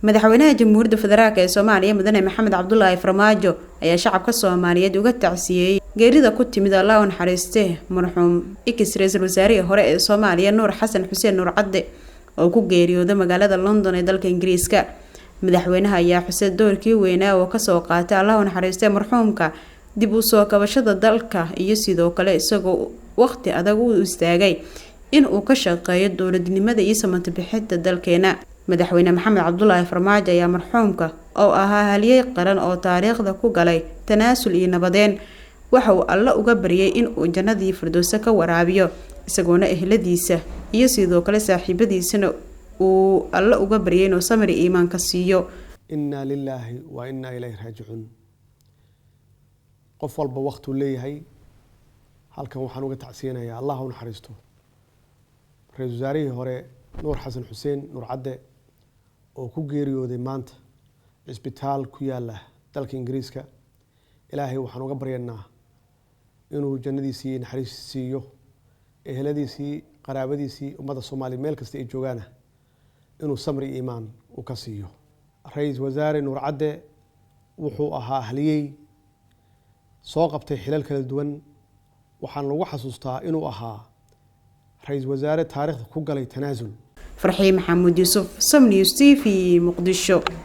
madaxweynaha jamhuuriyadda federaalk ee Soomaaliya mudane Maxamed Cabdullaahi Farmaajo ayaa shacabka Soomaaliyeed uga tacsiyay geerida ku timid Allah u naxariistee marxuum ra'iisul wasaarihii hore ee Soomaaliya Nuur Xasan Xuseen Nuur Cadde oo ku geeriyooday magaalada London ee dalka Ingiriiska. madaxweynaha ayaa xusay doorkii weynaa oo ka soo qaatay Allah u naxariistee marxuumka dib u soo kabashada dalka iyo sidoo kale isagoo waqti adag u istaagay in uu ka shaqeeyo dowladnimada iyo samata bixinta dalkeena. madaxweyne Maxamed Cabdullaahi Farmaajo ayaa marxuumka oo ahaa haliyey qaran oo taariikhda ku galay tanaasul iyo nabadeen waxa uu Alle uga baryay in uu jannadii firdawsa ka waraabiyo isagoona ehladiisa iyo sidoo kale saaxiibadiisana uu Alle uga baryay inuu samir iimaan ka siiyo. inna lillahi wa inna ilayhi raaji'uun. qof walba waqti uu leeyahay halkan waxaan uga tacsiyanayaa Allah u naxariisto ra'iisul wasaarihii hore Nuur Xasan Xuseen Nuur Cadde oo ku geeriyooday maanta isbitaal ku yaala dalka Ingiriiska. ilaahay waxaan uga baryaynaa inuu jannadiisii naxariis siiyo eheladiisii qaraabadiisii ummadda Soomaaliyeed meel kasta ay joogaan inuu samri iimaan u ka siiyo. ra'iisul wasaare Nuur Cadde wuxuu ahaa haliyey soo qabtay xilal kala duwan waxaan lagu xasuustaa inuu ahaa ra'iisul wasaare taariikhda ku galay tanaasul. Farxii Maxamuud Yuusuf, Som News TV, Muqdisho.